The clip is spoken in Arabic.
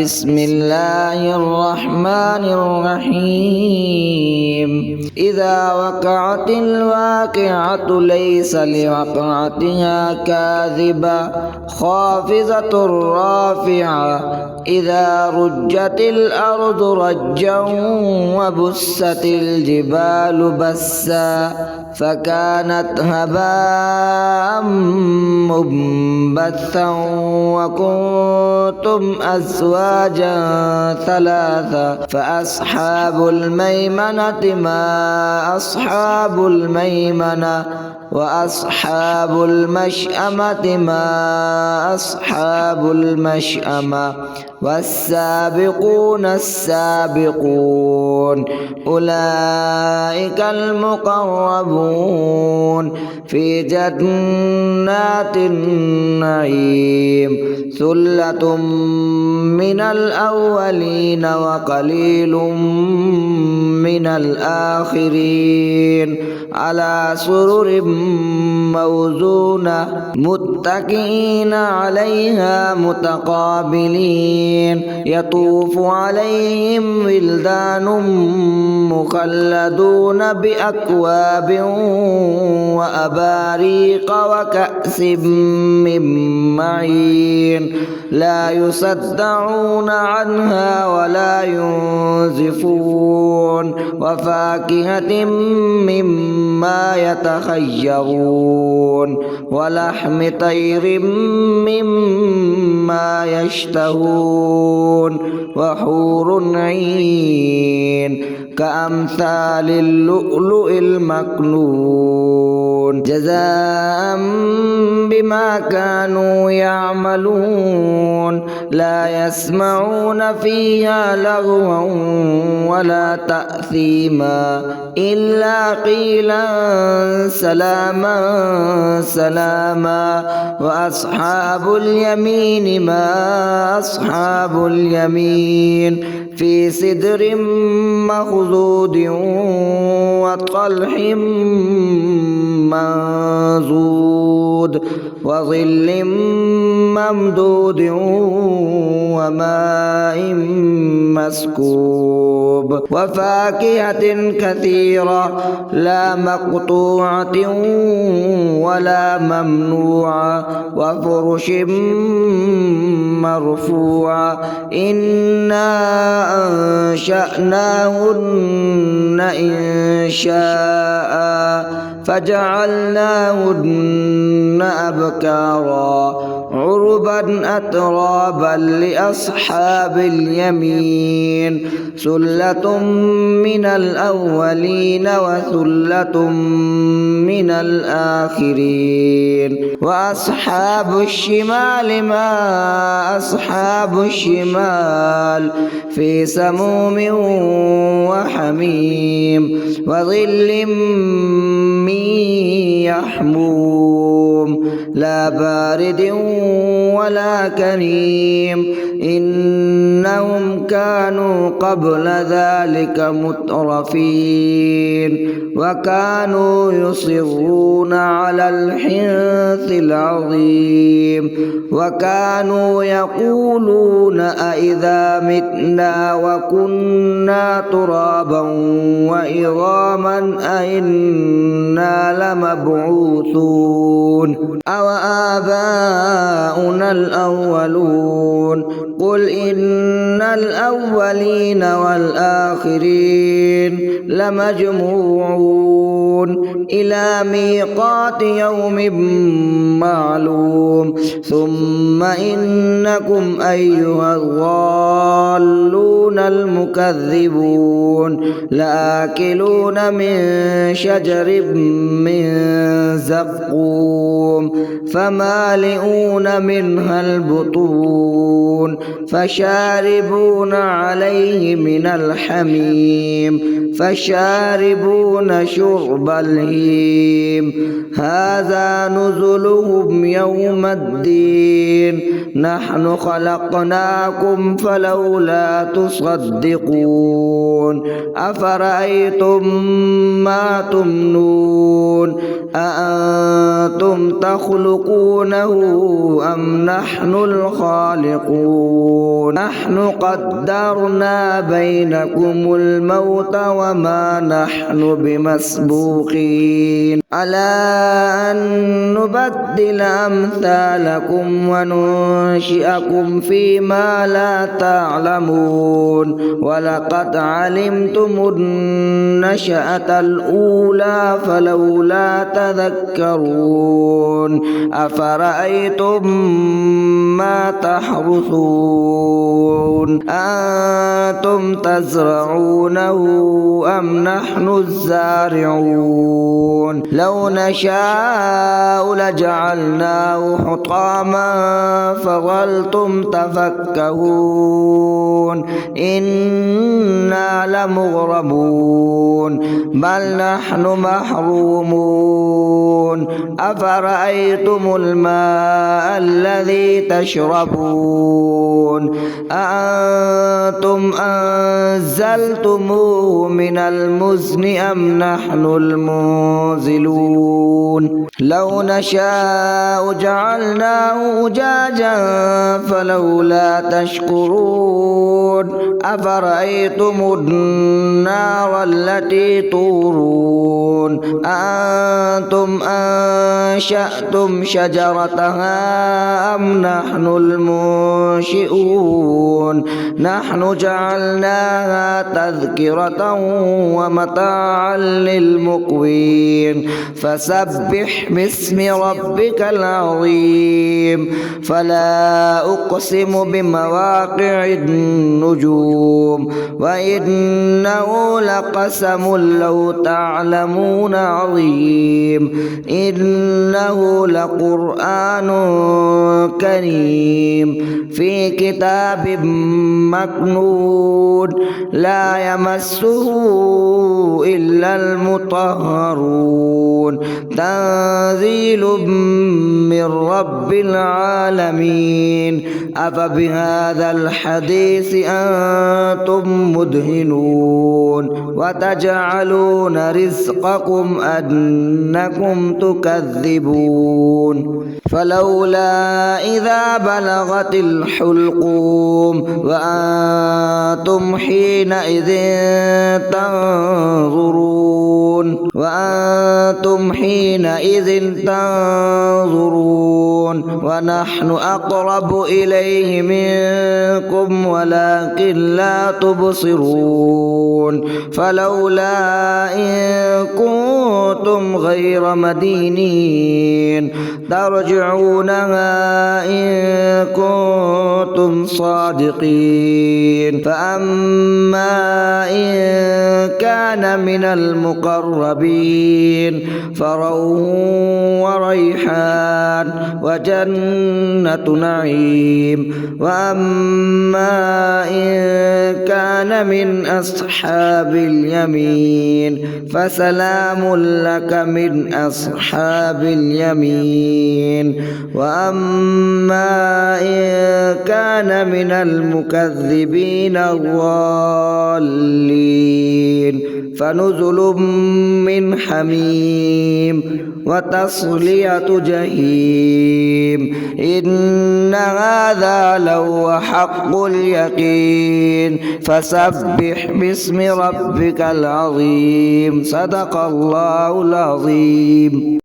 بسم الله الرحمن الرحيم إذا وقعت الواقعة ليس لوقعتها كاذبة خافضة رافعة إذا رجت الأرض رجا وبست الجبال بسا فكانت هباء منبثا وكنتم أزواجا ثلاثا فأصحاب الميمنة ما أصحاب الميمنة وأصحاب المشأمة ما أصحاب المشأمة والسابقون السابقون أولئك المقربون في جنات النعيم ثلة من الأولين وقليل من الآخرين على سرر موزونة متكئين عليها متقابلين يطوف عليهم ولدان مخلدون بأكواب وأباريق وكأس من معين لا يصدعون عنها ولا ينزفون وفاكهة مما يتخيرون ولحم طير مما يشتهون وحور عين كأمثال اللؤلؤ المكنون جزاء بما كانوا يعملون لا يسمعون فيها لغوا ولا تأثيما إلا قيلا سلاما سلاما وأصحاب اليمين ما أصحاب اليمين في سدر مخضود وطلح منضود وظل ممدود وماء مسكوب وفاكهة كثيرة لا مقطوعة ولا ممنوعة وفرش مرفوعة إنا أنشأناهن إنشاء فجعلناهن أبكارا عربا أترابا لأصحاب اليمين ثلة من الأولين وثلة من الآخرين وأصحاب الشمال ما أصحاب الشمال في سموم وحميم وظل من يحموم لا بارد ولا كريم إنهم كانوا قبل ذلك مترفين وكانوا يصرون على الحنث العظيم وكانوا يقولون أإذا متنا وكنا ترابا وعظاما أإنا لمبعوثون أو آباؤنا الأولون قل إن الأولين والآخرين لمجموعون إلى ميقات يوم معلوم ثم إنكم أيها الضالون المكذبون لآكلون من شجر من زقوم فمالئون منها البطون فشاربون عليه من الحميم فشاربون شرب الهيم هذا نزلهم يوم الدين نحن خلقناكم فلولا تصدقون أفرأيتم ما تمنون أأنتم تخلقونه أم نحن الخالقون نحن قدرنا بينكم الموت وما نحن بمسبوقين على أن نبدل أمثالكم وننشئكم فيما لا تعلمون ولقد علمتم النشأة الأولى فلولا تذكرون أفرأيتم ما تحرثون أنتم تزرعونه أم نحن الزارعون لو نشاء لجعلناه حطاما فظلتم تفكهون إنا لمغرمون بل نحن محرومون أفرأيتم الماء الذي تشربون أأنتم أنزلتموه من المزن أم نحن المنزلون لو نشاء جعلناه أجاجا فلولا تشكرون أفرأيتم النار التي تورون أأنتم أنشأتم شجرتها أم نحن المنشئون نحن جعلناها تذكرة ومتاعا للمقوين فسبح باسم ربك العظيم فلا أقسم بمواقع النجوم وإنه لقسم لو تعلمون عظيم إنه لقرآن كريم في كتاب مكنون لا يمسه إلا المطهرون تنزيل من رب العالمين أفبهذا الحديث أنتم مدهنون وتجعلون رزقكم أنكم تكذبون فلولا إذا بلغت الحلقوم وأنتم حينئذ تنظرون ونحن أقرب إليه منكم ولكن لا تبصرون فلولا إن كنتم غير مدينين ترجعونها إن كنتم صادقين فأما إن كان من المقربين فروح وريحان وجنة نعيم وأما إن كان من أصحاب اليمين فسلام لك من أصحاب اليمين وأما إن كان من المكذبين الضالين فنزل من حميم وتصلية جحيم إن هذا لهو حق اليقين فسبح باسم ربك العظيم صدق الله العظيم.